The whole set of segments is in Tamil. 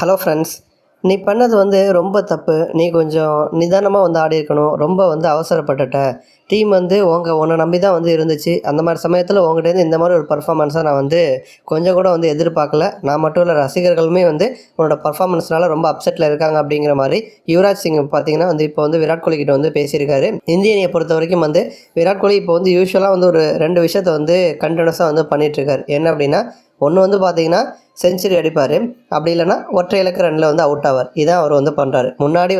ஹலோ ஃப்ரெண்ட்ஸ், நீ பண்ணது ரொம்ப தப்பு. நீ கொஞ்சம் நிதானமாக ஆடியிருக்கணும். ரொம்ப அவசரப்பட்டுட்ட. டீம் உன்னை நம்பி தான் இருந்துச்சு. அந்த மாதிரி சமயத்தில் உங்ககிட்டேருந்து இந்த மாதிரி ஒரு பர்ஃபார்மன்ஸை நான் கொஞ்சம் கூட எதிர்பார்க்கல. நான் மட்டும் இல்லை, ரசிகர்களுமே உன்னோட பர்ஃபார்மன்ஸ்னால ரொம்ப அப்செட்டில் இருக்காங்க அப்படிங்கிற மாதிரி யுவராஜ் சிங் பார்த்தீங்கன்னா இப்போ விராட் கோலி கிட்ட பேசியிருக்காரு. இந்திய அணியை பொறுத்த வரைக்கும் விராட் கோலி இப்போ யூஸ்வலாக ஒரு 2 விஷயத்தை கண்டினியூஸாக பண்ணிகிட்ருக்காரு. என்ன அப்படின்னா, ஒன்று பார்த்தீங்கன்னா செஞ்சுரி அடிப்பார், அப்படி இல்லைனா ஒற்றை இலக்கு ரனில் அவுட் ஆவார். இதான் அவர் பண்ணுறாரு. முன்னாடி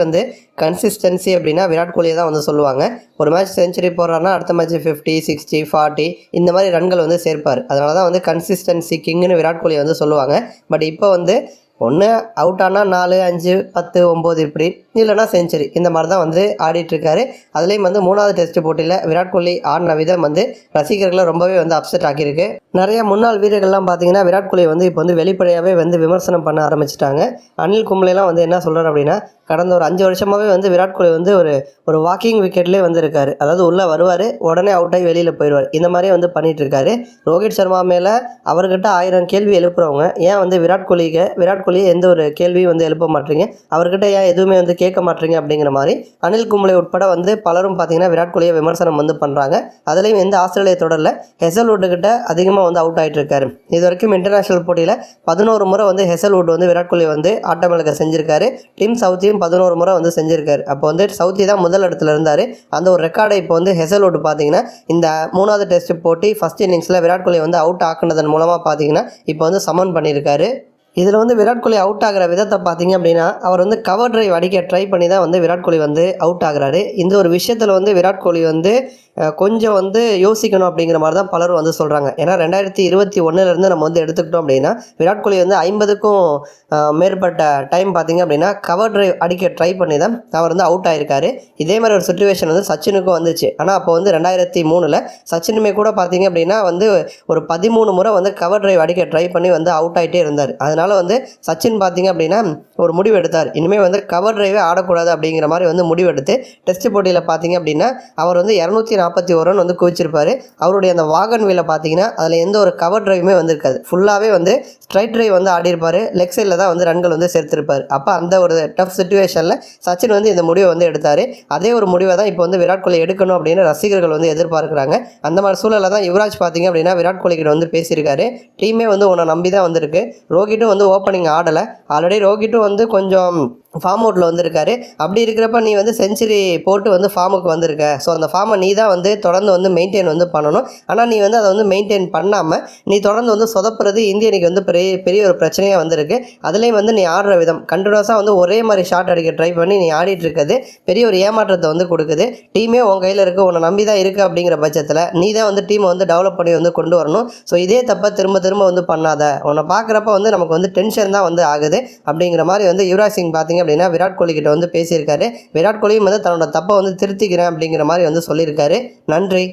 கன்சிஸ்டன்சி அப்படின்னா விராட் கோலியை தான் சொல்லுவாங்க. ஒரு மேட்ச் செஞ்சுரி போடுறாருன்னா அடுத்த மேட்ச் 50, 60, 40 இந்த மாதிரி ரன்கள் சேர்ப்பார். அதனால தான் கன்சிஸ்டன்சி கிங்குன்னு விராட் கோலியை சொல்லுவாங்க. பட் இப்போ ஒன்று அவுட் ஆனால் 4, 5, 10, 9 இப்படி, இல்லைனா செஞ்சுரி, இந்த மாதிரி தான் ஆடிட்டுருக்காரு. அதுலேயும் 3வது டெஸ்ட் போட்டியில் விராட் கோலி ஆடின விதம் ரசிகர்களை ரொம்பவே அப்செட் ஆக்கியிருக்கு. நிறைய முன்னாள் வீரர்கள்லாம் பார்த்தீங்கன்னா விராட் கோலி இப்போ வெளிப்படையாகவே விமர்சனம் பண்ண ஆரம்பிச்சிட்டாங்க. அனில் கும்ப்ளேலாம் என்ன சொல்கிறார் அப்படின்னா, கடந்த ஒரு 5 வருஷமாகவே விராட் கோலி ஒரு வாக்கிங் விக்கெட்லேயே இருக்கார். அதாவது உள்ளே வருவார், உடனே அவுட் ஆகி வெளியில் போயிடுவார். இந்த மாதிரியே பண்ணிகிட்டு இருக்காரு. ரோஹித் சர்மா மேலே அவர்கிட்ட 1000 கேள்வி எழுப்புறவங்க ஏன் விராட் கோலியை எந்த ஒரு கேள்வியும் எழுப்ப மாட்டீங்க, அவர்கிட்ட ஏன் எதுவுமே கேட்க மாட்டீங்க அப்படிங்கிற மாதிரி அனில் கும்ப்ளே உட்பட பலரும் பார்த்தீங்கன்னா விராட் கோலியை விமர்சனம் பண்ணுறாங்க. அதுலேயும் எந்த ஆஸ்திரேலிய தொடரில் ஹெசல்வுட் கிட்ட அதிகமாக அவுட் ஆகிட்டு இருக்காரு. இது வரைக்கும் இன்டர்நேஷனல் போட்டியில் 11 முறை ஹெசல்வுட் விராட் கோலி ஆட்டமிழக்க செஞ்சிருக்காரு. டீம் சவுத்தியும் 11 முறை செஞ்சிருக்காரு. அப்போ சவுத்தி தான் முதல் இடத்துல இருந்தார். அந்த ஒரு ரெக்கார்டை இப்போ ஹெசல்வுட் பார்த்தீங்கன்னா இந்த 3வது டெஸ்ட் போட்டி ஃபர்ஸ்ட் இன்னிங்ஸில் விராட் கோலி அவுட் ஆக்குனதன் மூலமாக பார்த்தீங்கன்னா இப்போ சமன் பண்ணியிருக்காரு. இதில் விராட் கோலி அவுட் ஆகிற விதத்தை பார்த்தீங்க அப்படின்னா, அவர் கவர் டிரைவ் அடிக்க ட்ரை பண்ணி தான் விராட் கோலி அவுட் ஆகுறாரு. இந்த ஒரு விஷயத்தில் விராட் கோலி கொஞ்சம் யோசிக்கணும் அப்படிங்கிற மாதிரி தான் பலரும் சொல்கிறாங்க. ஏன்னா 2021 நம்ம எடுத்துக்கிட்டோம் அப்படின்னா விராட் கோலி 50க்கும் மேற்பட்ட டைம் பார்த்தீங்க அப்படின்னா கவர் டிரைவ் அடிக்க ட்ரை பண்ணி தான் அவர் அவுட் ஆகிருக்காரு. இதே மாதிரி ஒரு சுச்சுவேஷன் சச்சினுக்கும் வந்துச்சு. ஆனால் அப்போ 2003 சச்சினுமே கூட பார்த்தீங்க அப்படின்னா ஒரு 13 முறை கவர் டிரைவ் அடிக்க ட்ரை பண்ணி அவுட் ஆகிட்டே இருந்தார். அதனால் சச்சின் பார்த்தீங்க அப்படின்னா ஒரு முடிவு எடுத்தார். இனிமேல் கவர் டிரைவே ஆடக்கூடாது அப்படிங்கிற மாதிரி முடிவு எடுத்து டெஸ்ட் போட்டியில் பார்த்தீங்க அப்படின்னா அவர் 241 ரன் குவிச்சிருப்பார். அவருடைய அந்த வாகன் வீல பார்த்தீங்கன்னா அதில் எந்த ஒரு கவர் டிரைவுமே இருக்காது. ஃபுல்லாகவே ஸ்ட்ரைட் டிரைவ் ஆடிருப்பார். லெக் சைடில் தான் ரன்கள் சேர்த்திருப்பார். அப்போ அந்த ஒரு டஃப் சுச்சுவேஷனில் சச்சின் இந்த முடிவை எடுத்தார். அதே ஒரு முடிவை தான் இப்போ விராட் கோலி எடுக்கணும் அப்படின்னு ரசிகர்கள் எதிர்பார்க்குறாங்க. அந்த மாதிரி சூழலில் தான் யுவராஜ் பார்த்தீங்க அப்படின்னா விராட் கோலி கிட்ட பேசியிருக்காரு. டீமே உன்னை நம்பி தான் வந்திருக்கு. ரோஹிட்டும் ஓப்பனிங் ஆடலை. ஆல்ரெடி ரோஹிட்டும் கொஞ்சம் ஃபார்ம் அவுட்டில் வந்திருக்காரு. அப்படி இருக்கிறப்ப நீ செஞ்சுரி போட்டு ஃபார்முக்கு வந்திருக்க. ஸோ அந்த ஃபார்மை நீ தான் தொடர்ந்து மெயின்டைன் பண்ணணும். ஆனால் நீ அதை மெயின்டைன் பண்ணாமல் நீ தொடர்ந்து சொதப்புறது இந்திய அணிக்கு பெரிய ஒரு பிரச்சனையாக வந்திருக்கு. அதுலேயும் நீ ஆடுற விதம் கண்டினியூஸாக ஒரே மாதிரி ஷாட் அடிக்க ட்ரை பண்ணி நீ ஆடிட்டு இருக்கிறது பெரிய ஒரு ஏமாற்றத்தை கொடுக்குது. டீமே உன் கையில் இருக்குது, உன்னை நம்பி தான் இருக்குது. அப்படிங்கிற பட்சத்தில் நீ தான் டீமை டெவலப் பண்ணி கொண்டு வரணும். ஸோ இதே தப்பை திரும்ப பண்ணாத. உன்னை பார்க்குறப்ப நமக்கு டென்ஷன் தான் ஆகுது அப்படிங்கிற மாதிரி யுவராஜ் சிங் பார்த்தீங்க அப்படின்னா விராட் கோலி கிட்ட பேசியிருக்காரு. விராட் கோலியும் தன்னோட தப்பை திருத்திக்கிறேன் அப்படிங்கிற மாதிரி சொல்லியிருக்காரு. நன்றி.